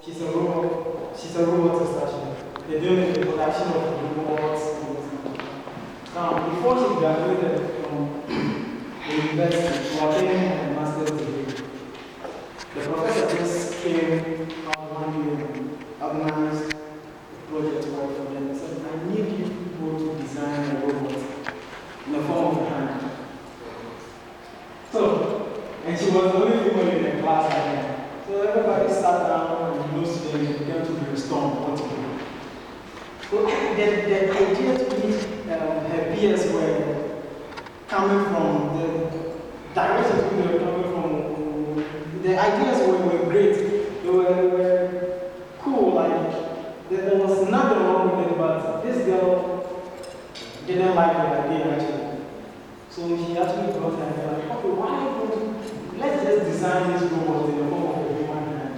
she's a robot. She's a robotist actually. They're doing the production of robots. Now, before she graduated from the university, she was getting a master's degree. The professor just came out one day and organized a project work for them. He said, I need you people to design a robot in the form of a hand. So, and she was the only female in the class at then. So everybody sat down and most of them began to brainstorm what to do. So the idea to meet her peers were coming from the directions we were coming from. The ideas were great. They were cool. Like there was nothing wrong with it, but this girl didn't like the idea actually. So she actually brought the idea like, okay, why don't let's just design this robot in the form of a human hand.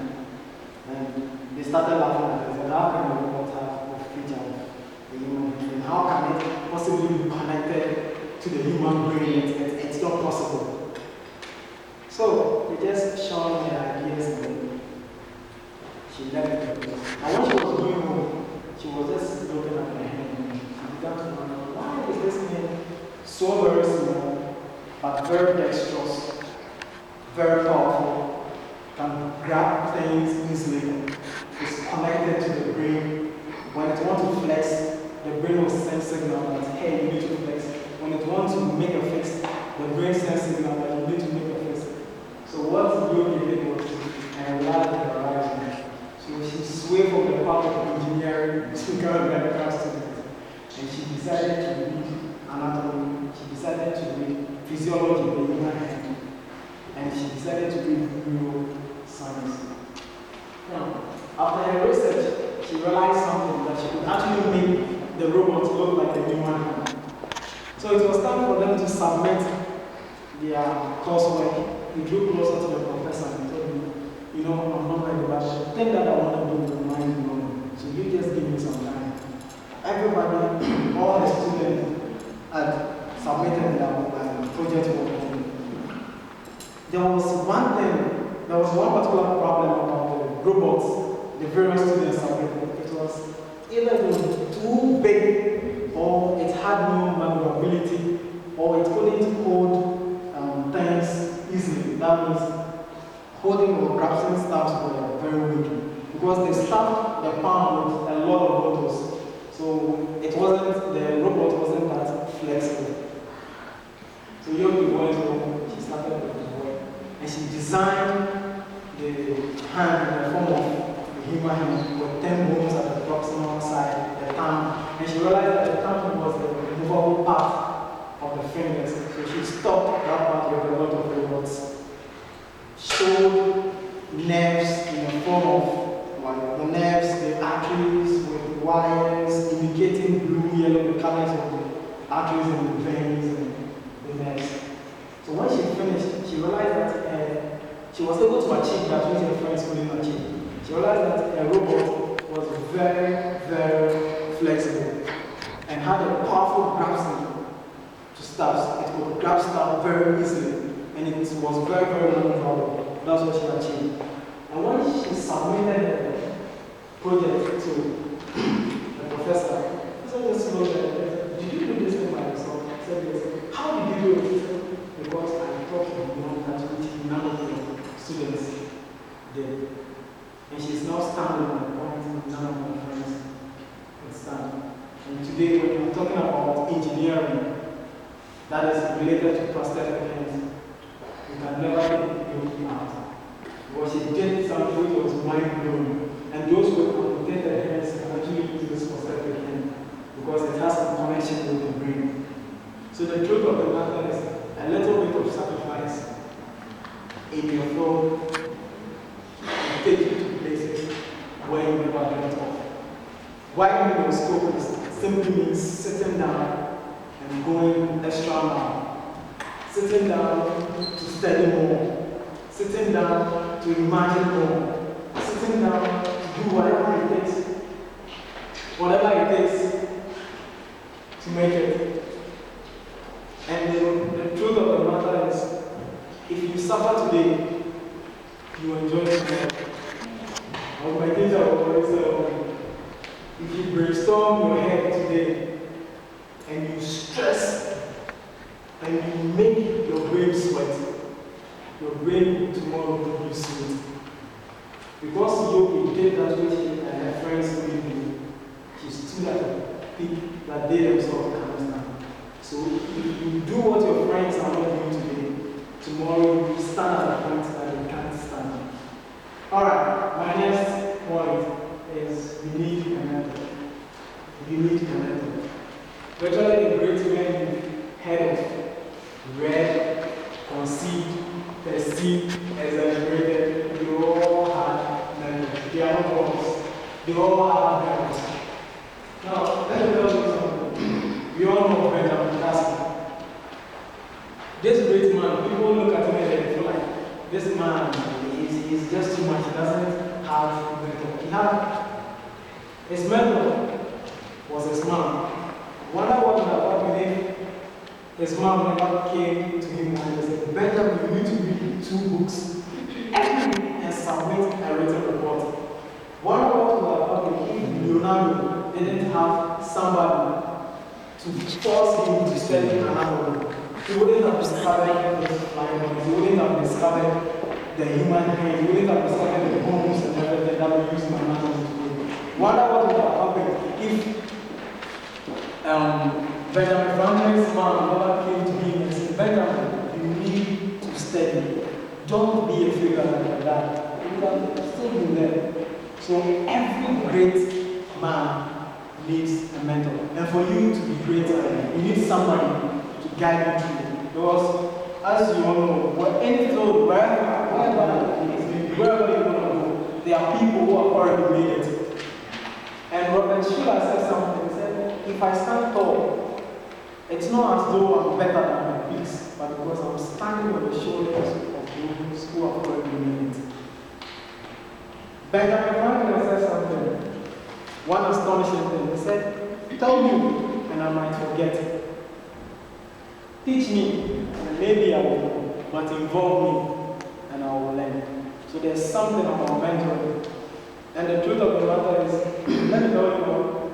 And they started laughing at it. They said, how can a robot have a feature of the human brain? How can it possibly be connected to the human brain? It's not possible. So they just showed me the ideas and she left it. And when she was going home, she was just looking at my hand and she began to wonder, why is this thing so very small, but very dexterous, very powerful, can grab things easily, is connected to the brain. When it wants to flex, the brain will send signal that, hey, you need to flex. When it wants to make a fix, the brain sends signal that you need to make a fix. So what Yogi did was to enlarge the horizon. So she swayed from the path of engineering to become a medical student. And she decided to read anatomy, she decided to read physiology of the human hand, and she decided to read neuroscience. Now, after her research, she realized something that she could actually make the robot look like a human hand. So it was time for them to submit their coursework. We drew closer to the professor and told him, you know, I'm not ready, but the thing that I want to do is mind blowing. So you just give me some time. Everybody, all the students had submitted their project work. There was one particular problem about the robots the various students submitted. It was either it was too big, or it had no maneuverability, or it couldn't hold things easily. That means holding or grasping staffs were very weak because they stuffed the palm with a lot of motors. So the robot wasn't that flexible. So Yogi went home, she started with the work, and she designed the hand in the form of a human hand with 10 bones at the proximal side, the thumb, and she realized that the thumb was the removable part of the fingers. So she stopped that part with a lot of robots. Showed nerves in the form of the nerves, the arteries with wires indicating blue, yellow, the colors of the arteries and the veins and the nerves. So when she finished, she realized that she was able to achieve that which her friends couldn't achieve. She realized that a robot was very, very flexible and had a powerful grasping to staffs. It could grab staff very easily. And it was very, very long. That's what she achieved. And when she submitted the project to the professor, he said, just look at it. Did you do this thing by yourself? I said, yes. How did you do it? Because I taught you that which none of the students did. And she's now standing on the point none of my friends could stand. And today, when we're talking about engineering that is related to prosthetic hands, you can never get Yogi out. Because she did something which was mind-blowing. And those who amputated hands can actually use this prosthetic hand because it has some connection with the brain. So the truth of the matter is a little bit of sacrifice in your flow will take you to places where you never dreamt of. Widening your scope simply means sitting down and going extra mile. Sitting down to study more, sitting down to imagine more, sitting down to do whatever it takes to make it. And the truth of the matter is, if you suffer today, you enjoy tomorrow. teacher always if you brainstorm your head today and you stress and you make your brain sweat, your brain tomorrow will be sweet. Because you did that with him and her friends with you, she stood at a peak that they themselves can't stand. So if you do what your friends are not doing today, tomorrow you stand at a point that you can't stand. Alright, my next point is we need a mentor. You need a mentor. Virtually the great men heard of, read, conceived, perceived, exaggerated, they all had mentors. They are not gods. They all have mentors. Now, let me tell you something. We all know Benjamin Castle. This great man, people look at him and they feel like this man is just too much. He doesn't have mentor. He had his mentor was his mom. Wonder what would have happened if his mom never came to him and said, Benjamin, you need to read 2 books every week and submit a written report. Wonder what would have happened if Leonardo didn't have somebody to force him to study another book. He wouldn't have discovered his flying, he wouldn't have discovered the human brain, he wouldn't have discovered the bones and everything that we use in anatomy today. Wonder what would have happened if Benjamin Franklin's mom never came to him and said, Benjamin, you need to study. Don't be a figure like that. You can still be there. So every great man needs a mentor. And for you to be greater, you need somebody to guide you through. Because as you all know, any field, wherever you want to go, there are people who have already made it. And Robert Schuller said something. He said, if I stand tall, it's not as though I'm better than my peers, but because I'm standing on the shoulders of those who have already made it. Benjamin Franklin said something, one astonishing thing. He said, tell me, and I might forget. Teach me, and maybe I will, but involve me, and I will learn. So there's something about mentoring. And the truth of the matter is, let me tell you one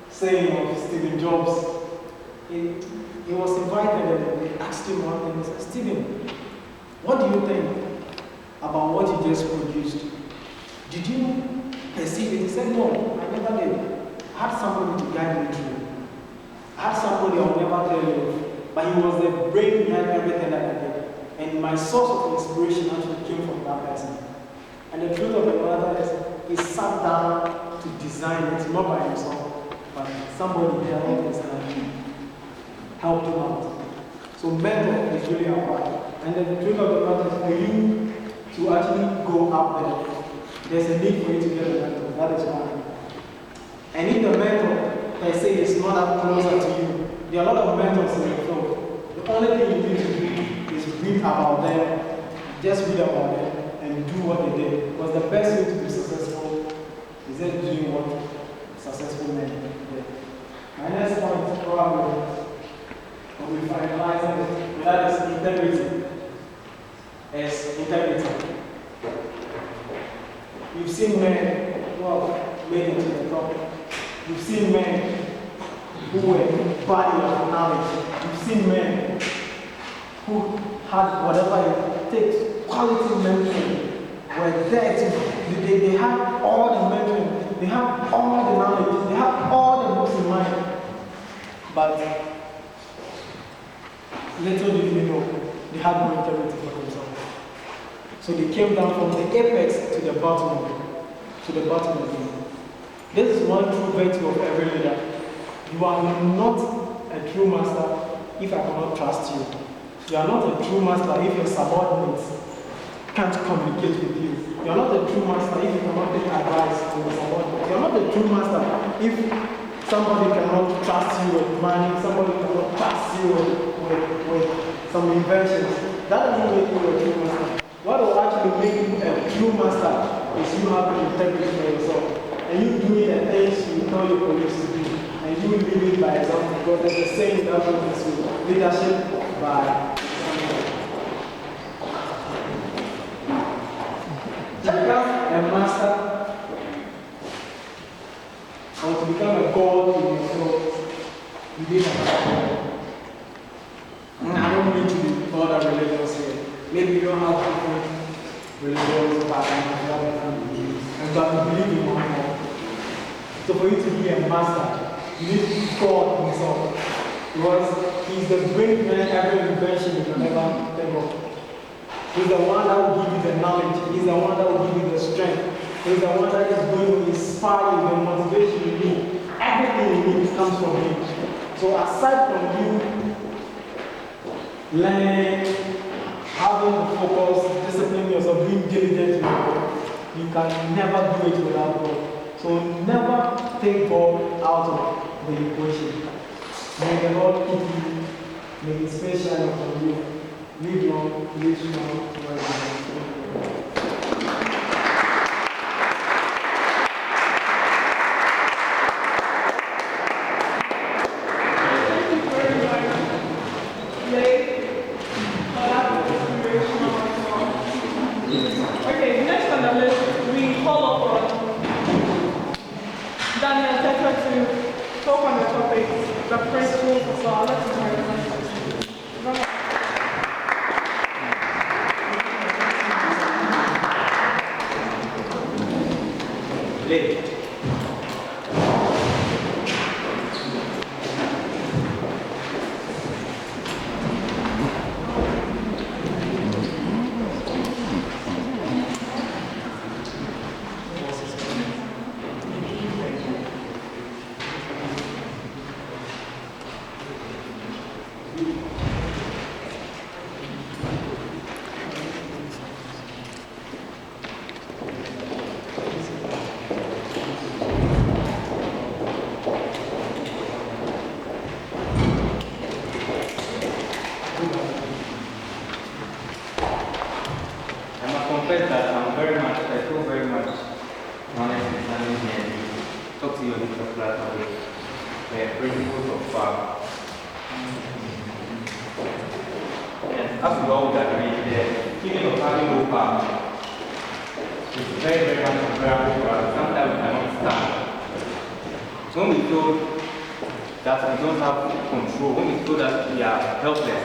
saying of Stephen Jobs. He was invited and they asked him one thing. He said, Stephen, what do you think about what you just produced? Did you perceive it? He said, no, I never did. I had somebody to guide me through. I had somebody I will never tell you. But he was the brain behind everything that I did. And my source of inspiration actually came from that person. And the truth of the matter is, he sat down to design it, not by himself, but somebody held his hand, helped him out. So mentor is really important. And the truth of the matter is, for you to actually go up there, there's a need for you to get a mentor. That is why. And if the mentor, per se, is not that closer to you, there are a lot of mentors in the field. The only thing you need to do is read about them, just read about them, and do what they did. Because the best way to be successful is just doing what successful men did. My next point is probably when we finalize it, that is integrity. As integrity. You've seen men who have made it to the top. You've seen men who were body of knowledge. You've seen men who had whatever it takes, quality mentoring, were there to, they had all the mentoring, they had all the knowledge, they had all the books in mind. But little did we know, they had no integrity for themselves. So they came down from the apex to the bottom again. This is one true virtue of every leader. You are not a true master if I cannot trust you. You are not a true master if your subordinates can't communicate with you. You are not a true master if you cannot take advice from your subordinates. You are not a true master if somebody cannot trust you with money, somebody cannot trust you with some inventions. That doesn't make you a true master. What will actually make you a true master is you having integrity for yourself. And you doing the things you tell your colleagues to do. And you live it by example. Because there's a saying that goes with leadership by example. To become a master, or to become a god in yourself, you need a God. I don't need to be other religions here. Maybe you don't have different religions, but you have different beliefs. And but you believe in one God. So for you to be a master, you need to be God himself. Because he's the great man, every invention you can ever think of. He's the one that will give you the knowledge. He's the one that will give you the strength. He's the one that is going to inspire you, the motivation you need. Everything you need comes from him. So aside from you learning, having the focus, disciplining yourself, being diligent in your work, you can never do it without God. So never take God out of the equation. May the Lord keep you, may His face shine upon you. Live long, live strong, Okay, next on the list, we call upon Daniel Tetra to talk on the topic, the principles of our I feel very much honest and standing here to talk to you on this particular topic, the principles of power. And as we all agree, the feeling of having no power is very, very much unbearable for us. Sometimes we cannot stand. When we feel that we don't have control, when we feel that we are helpless,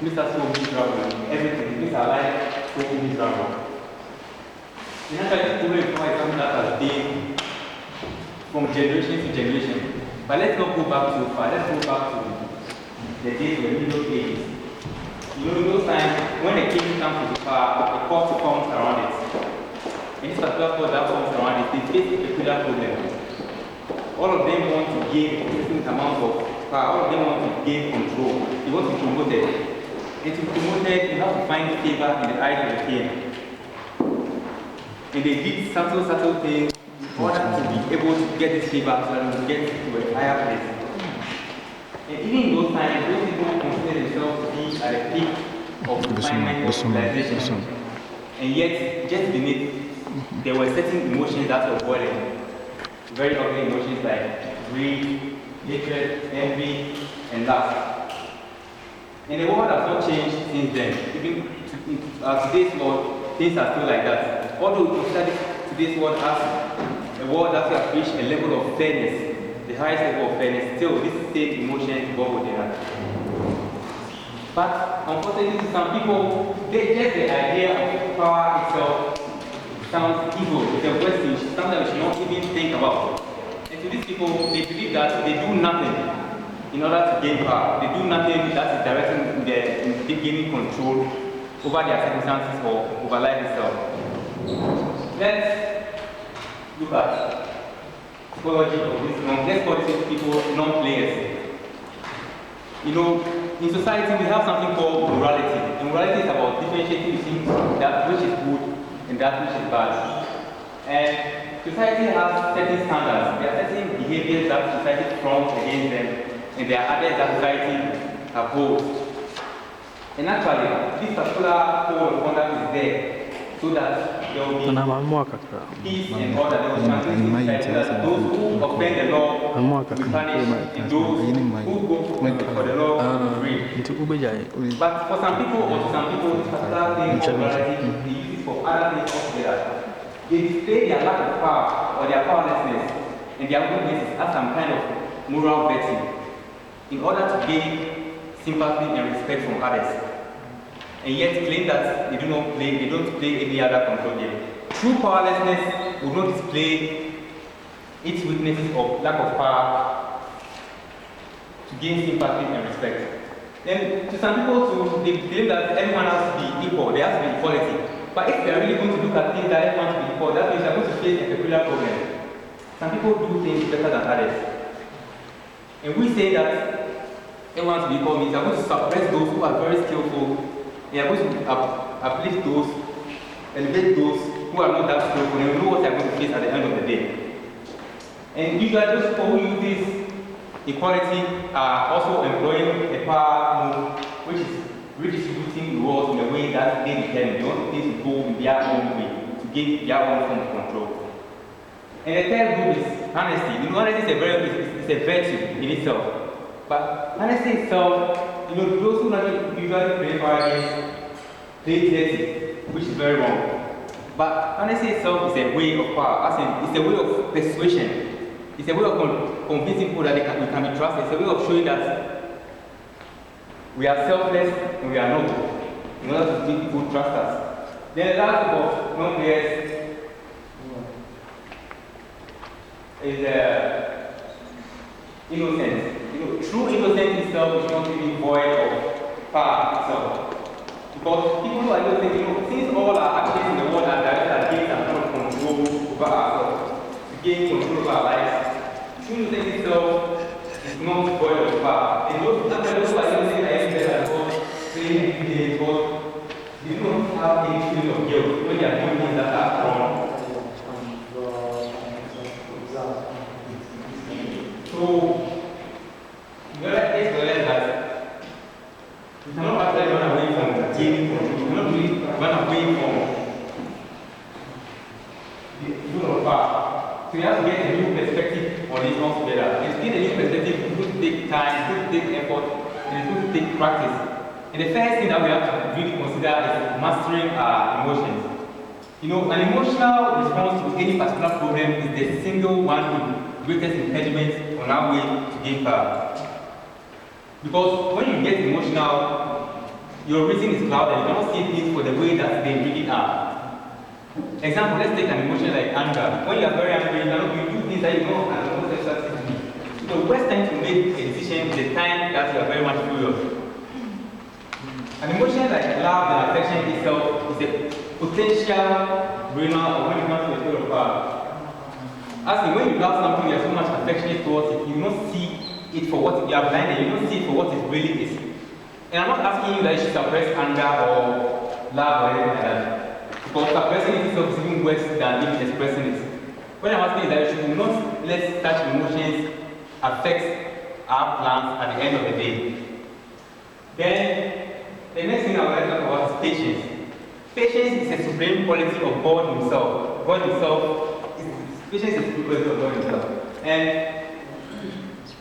we start so miserable in everything, we our life so miserable. And actually, this problem is something that has been from generation to generation. But let's not go back too far. Let's go back to the days of the Middle Ages. You know, in those times, when a king comes to power, a court forms around it. And this particular court that forms around it, they face a peculiar problem. All of them want to gain a certain amount of power. All of them want to gain control. They want to be promoted. And to be promoted, you have to find favor in the eyes of the king. And they did subtle things in order to be able to get this favor so that we get to a higher place. And even in those times, those people consider themselves to be at the peak of refinement of civilization. And yet, just beneath, there were certain emotions that were boiling. Very ugly emotions like greed, hatred, envy, and lust. And the world has not changed since then. Even today's world, things are still like that. Although we consider today's world as a world that has reached a level of fairness, the highest level of fairness, still this same emotion bubble there. But unfortunately to some people, just the idea of power itself sounds evil. It's a question, something that we should not even think about. And to these people, they believe that they do nothing in order to gain power. They do nothing that is directing their gaining control over their circumstances or over life itself. Let's look at psychology of this. Let's call these people non-players. You know, in society we have something called morality. And morality is about differentiating between that which is good and that which is bad. And society has certain standards. There are certain behaviors that society frowns against them, and there are others that society upholds. And actually, this particular code of conduct is there so that there will be peace and order. There will be that those who offend the law will be punished, and those who go for the law will be free. But for some people, or to some people, this particular thing of morality, they use it for other things altogether. They display their lack of power or their powerlessness, and their own basis as some kind of moral virtue in order to gain sympathy and respect from others, and yet claim that they don't play any other control game. True powerlessness will not display its weaknesses or lack of power to gain sympathy and respect. Then to some people too, they believe that everyone has to be equal, there has to be equality. But if they are really going to look at things that everyone has to be equal, that means they are going to face a peculiar problem. Some people do things better than others. And we say that everyone has to be equal means they are going to suppress those who are very skillful. They are going to uplift those, elevate those who are not that skillful, and know what they are going to face at the end of the day. And usually those people who use this equality are also employing a power move which is redistributing rewards in a way that they determine. They want things to go in their own way, to gain their own form of control. And the third group is honesty. Honesty is a virtue in itself. But honesty itself, those who usually play bargains, play dirty, which is very wrong. But honesty itself is a way of power, as in, it's a way of persuasion. It's a way of convincing people that we can be trusted. It's a way of showing that we are selfless and we are noble in order to make people trust us. Then the last group of non-players is innocence. True innocence itself is not really void of power itself. Because people who are innocent, since all our actions in the world are directed against and not control over ourselves, to gain control over our lives, true innocence itself is not void of power. And those who are innocent are saying every day, but they don't have any feeling of guilt when they are doing things that are wrong. So, you realize that we cannot actually run away from gaining control. We cannot really run away from the rule of power. So we have to get a new perspective on this altogether. And to get a new perspective, it's going to take time, it's going to take effort, and it's going to take practice. And the first thing that we have to really consider is mastering our emotions. An emotional response to any particular problem is the single one with greatest impediment on our way to gain power. Because when you get emotional, your reason is clouded. You cannot see things for the way that they really are. Example, let's take an emotion like anger. When you are very angry, you do things that you know are not necessarily. So the worst time to make a decision is the time that you are very much furious. An emotion like love and affection itself is a potential brainer when it comes to the field of power. As in, when you love something, you are so much affectionate towards it, you don't see it for what you are blinded, you don't see it for what it really is. And I'm not asking you that you should suppress anger or love or anything like that. Because suppressing it itself is even worse than even expressing it. What I'm asking is that you should not let such emotions affect our plans at the end of the day. Then, the next thing I would like to talk about is patience. Patience is a supreme quality of God Himself. Patience is a supreme quality of God Himself. And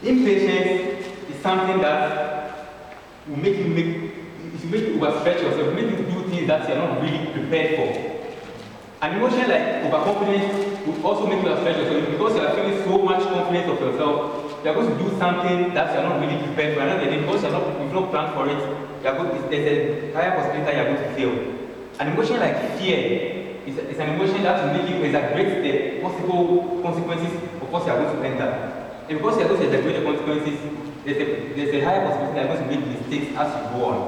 impatience is something that will make you overstretch yourself, will make you do things that you are not really prepared for. An emotion like overconfidence will also make you overstretch yourself because you are feeling so much confidence of yourself. You are going to do something that you are not really prepared for. Because you've not planned for it, there's a higher possibility that you are going to fail. An emotion like fear is an emotion that will make you exaggerate the possible consequences of what you are going to enter. And because you are going to exaggerate the consequences, there's a higher possibility that you are going to make mistakes as you go on.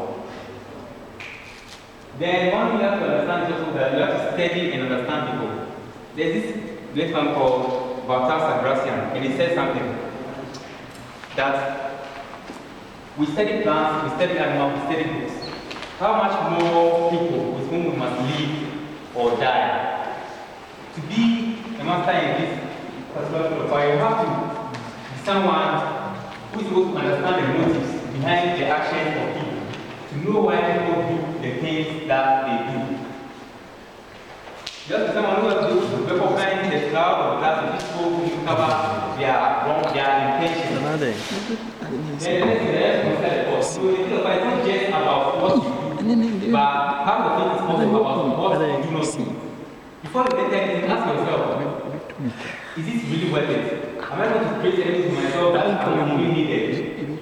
Then one thing you have to understand is also that you have to study and understand people. There's this great man called Baltasar, and he said something that we study plants, we study animals, we study books. How much more people with whom we must live or die? To be a master in this particular field of fire, you have to be someone who is able to understand the motives behind the actions of people, to know why people do the things that they do. Just someone who has to recognize the cloud of glass of people who cover their intentions. Then the next thing is consider the cost. So it's not just about what you do, but how the thing is also about what you do not do. Before you enter anything, ask yourself, is this really worth it? Am I going to create anything for myself that I don't really needed?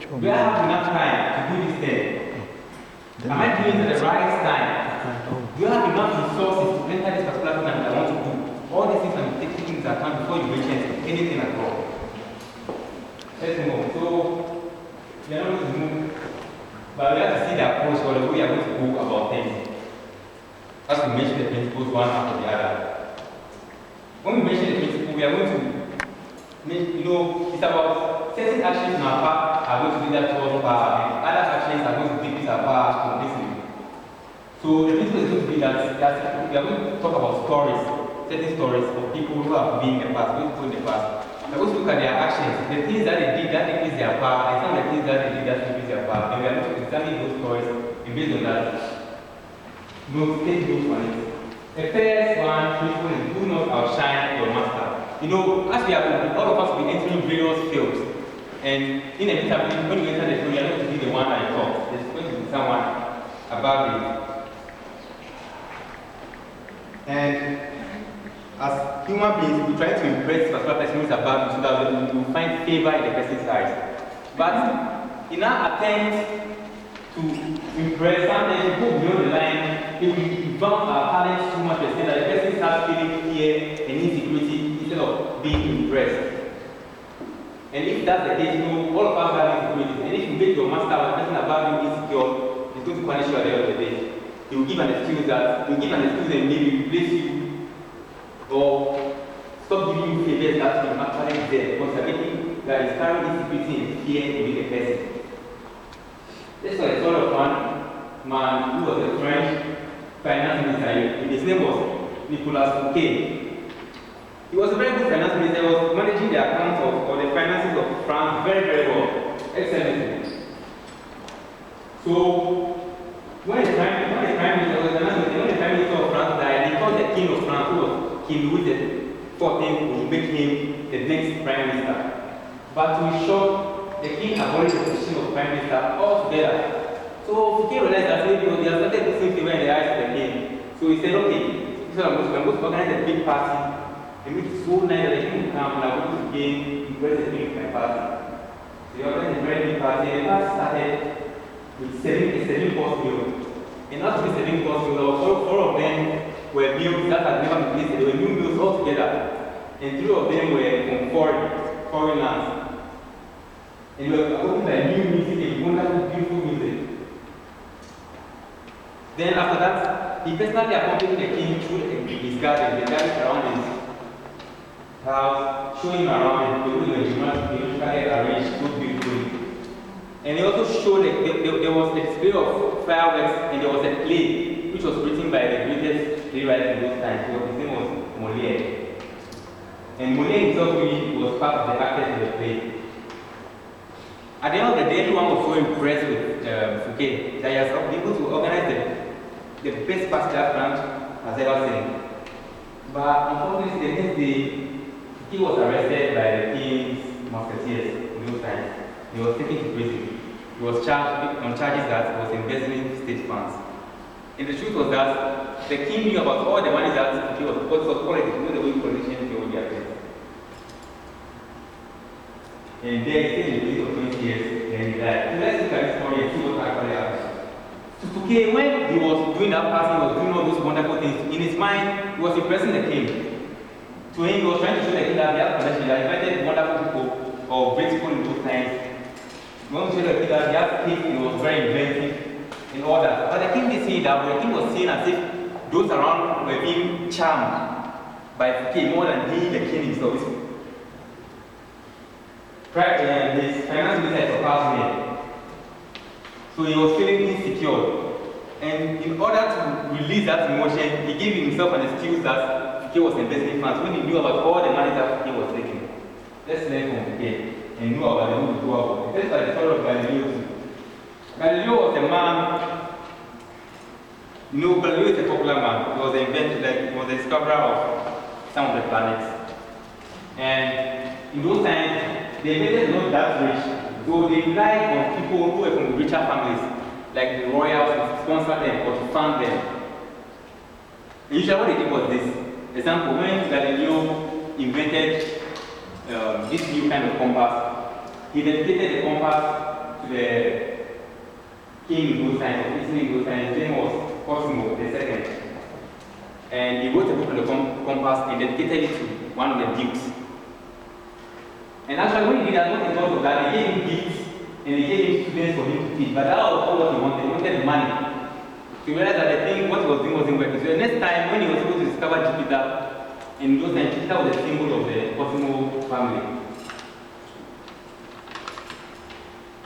Do I have enough time to do this thing? Am I doing it at the right time? Do you have enough resources to enter this particular thing that I want to do? All these things can be taken into account before you mention anything at all. Let's move on. So, we are not going to move, but we have to see the approach or the way we are going to go about things. As we mention the principles one after the other. When we mention the principle, we are going to, it's about certain actions in our part are going to lead us towards power, and other actions are going to decrease our power completely. So the principle is going to be that we are going to talk about stories, certain stories of people who have been in the past, people in the past. We are going to look at their actions, the things that they did that increase their power, and some of the things that they did that increase their power. And we are going to examine those stories, and based on that, take those on it. The first one, principle is do not outshine your master. As we are, all of us will be entering various fields. And inevitably, when you enter the field, you are not going to be the one at the top. There's going to be someone above you. And as human beings, we try to impress the particular person who is above you so that we will find favor in the person's eyes. But in our attempt to impress, sometimes we go beyond the line, if we bound our talents too much to the extent that the person starts feeling fear and insecurity instead of being impressed. And if that's the case, all of us have insecurities. And if you make your master or the person above you insecure, he's going to punish you at the end of the day. He will give an excuse and maybe replace you or stop giving you favors that you actually deserve because you're making that is carrying insecurity and fear within the person. This was a story of one man who was a French finance minister. His name was Nicolas Fouquet. He was a very good finance minister. He was managing the accounts or the finances of France very, very well. Excellently. So, when the Prime Minister of France died, they called the King of France, who was King Louis XIV, to make him the next Prime Minister. But to his shock, the King abolished the position of Prime Minister altogether. So Fouquet realized that maybe they have started losing favor in the eyes of the King. So he said, okay, so I'm going to organize a big party. And make it so nice that the King will come and I'm going to gain impress the King with my party. So he organized a very big party, and the party started with a 7-course meal. And not to be 7-course meal, four of them were meals that had never been tasted. They were new meals altogether. And 3 of them were from foreign lands. And they were opened by new music and wonderful, beautiful music. Then after that, he personally accompanied the king through his garden, the garden around his house, showing him around and the way he arranged so beautifully. And he also showed that there was a display of fireworks and there was a play which was written by the greatest playwright in those times. So his name was Molière. And Molière himself really was part of the actors in the play. At the end of the day, everyone was so impressed with Fouquet that he has been able to organize the best party that France has ever seen. But unfortunately, the next day, Fouquet was arrested by the king's musketeers in those times. He was taken to prison. He was charged on charges that he was embezzling state funds. And the truth was that the king knew about all the money that Fouquet was, because it was politics, you know the way politicians deal with their things. And then he stayed in the prison for 20 years, and he died. So let's look at this story and see what actually happened. So Fouquet, when he was doing that party, he was doing all those wonderful things. In his mind, he was impressing the king. To him, he was trying to show the king that he had connection. He had invited wonderful people or great people in those times. He wanted to show the king that he had faith, he was very inventive and all that. But the king didn't see that, but the king was seeing as if those around were being charmed by Fouquet more than he, the king himself. His finance minister surpassed him. So he was feeling insecure. And in order to release that emotion, he gave himself an excuse that Fouquet was investing funds when he knew about all the money that Fouquet was taking. Let's learn from Fouquet and know about the who to go about. Let's start the story of Galileo too. Galileo was a man, Galileo is a popular man. He was the inventor, he was the discoverer of some of the planets. And in those times, the inventors were not that rich, so they relied on people who were from richer families, like the royals, to sponsor them or to fund them. And usually what they did was this. Example, when Galileo invented this new kind of compass. He dedicated the compass to the king in those times, of Italy in those times. His name was Cosimo II. And he wrote a book on the compass and dedicated it to one of the dukes. And actually, when he did that, what he thought was that they gave him gifts and they gave him students for him to teach. But that was all what he wanted. He wanted the money. So he realized that the thing, what he was doing wasn't working. So the next time, when he was able to discover Jupiter, in those times, Jupiter was a symbol of the Cosimo family.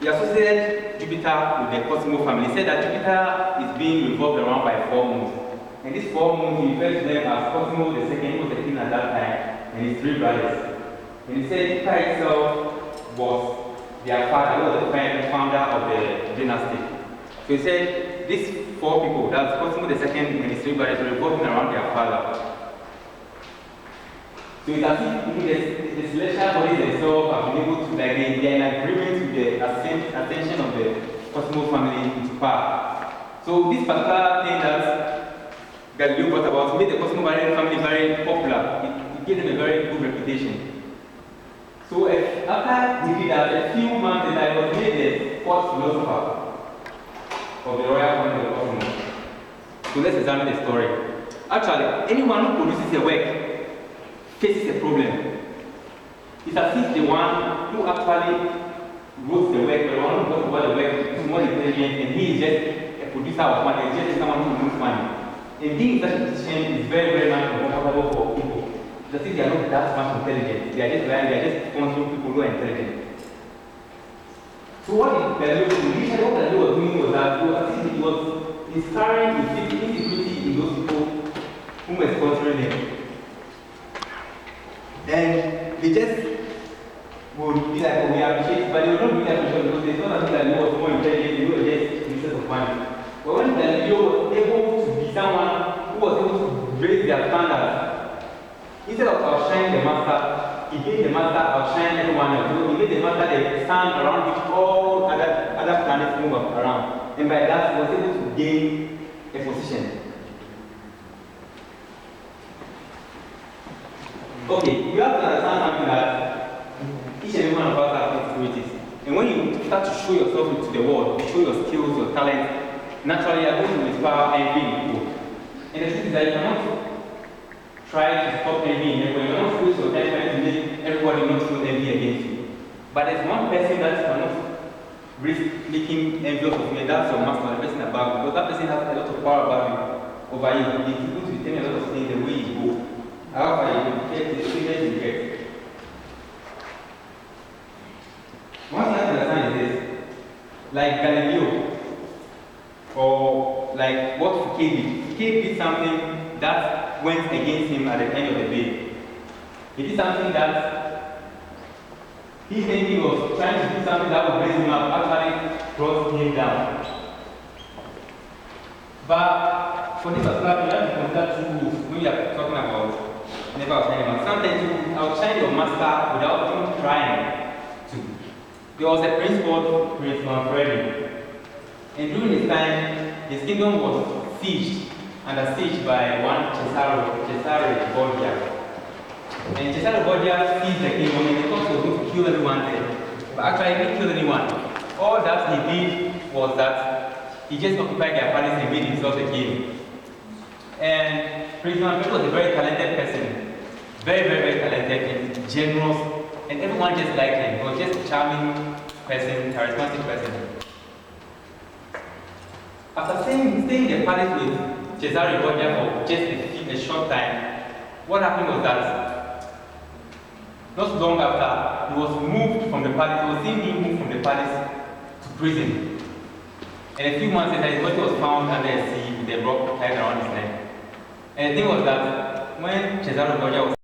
He associated Jupiter with the Cosimo family. He said that Jupiter is being revolved around by 4 moons. And these 4 moons, he refers to them as Cosimo II, who was the king at that time, and his 3 brothers. And he said Jupiter itself was their father, who was the founder of the dynasty. So he said these 4 people, that's Cosimo II and his 3 brothers, were revolving around their father. So it's as if the celestial bodies themselves have been able to, like, they are in agreement with the ascension of the Cosimo family into power. So this particular thing that Galileo brought about made the Cosimo family very popular. It gave them a very good reputation. So after he did that, a few months later, he was made the 4th philosopher of the royal family of Cosimo. So let's examine the story. Actually, anyone who produces a work faces a problem. It's as if the one who actually wrote the work, the one who wrote about the work, is more intelligent, and he is just a producer of money, he's just someone who makes money. And being such a position is very, very much uncomfortable for people. It's as if they are not that much intelligent. They are just sponsoring people who are intelligent. So what Galileo was doing was that he was inspiring insecurity in those people who were sponsoring him. And they just would be like, oh, we appreciate, but they would not really appreciate because they thought that Galileo was more intelligent, they were just users of money. But when Galileo was able to be someone who was able to raise their standards, instead of outshining the master, he made the master outshine everyone else. He made the master the sun around which all other planets move around. And by that, he was able to gain a position. Okay, you have to understand something that each and every one of us have insecurities. And when you start to show yourself to the world, show your skills, your talents, naturally you are going to inspire envy in people. And the truth is that you cannot try to stop envy in everyone. You cannot feel your time trying to make everybody not feel envy against you. But there's one person that cannot risk making envious of you, and that's your master, the person above you. Because that person has a lot of power over you. He's able to determine a lot of things the way you go. However, you will get the experience you get. One thing to understand is this, like Galileo, or like what Fouquet did. Fouquet did something that went against him at the end of the day. He did something that he think he was trying to do something that would raise him up, actually brought him down. But for this particular thing, you have to consider 2 rules when you are talking about never outshine your master. Sometimes you outshine your master without even trying to. There was a prince called Prince Manfredi. And during his time, his kingdom was sieged, under siege by one Cesare Borgia. And Cesare Borgia seized the kingdom and he thought he was going to kill everyone there. But actually, he didn't kill anyone. All that he did was that he just occupied their palace and made himself a king. And Prince Manfredi was a very talented person. Very, very, very talented and generous, and everyone just liked him. He was just a charming person, charismatic person. After staying in the palace with Cesare Borgia for just a short time, what happened was that not long after, he was moved from the palace, he was seen being moved from the palace to prison. And a few months later, his body was found under a sea with a rope tied around his neck. And the thing was that when Cesare Borgia was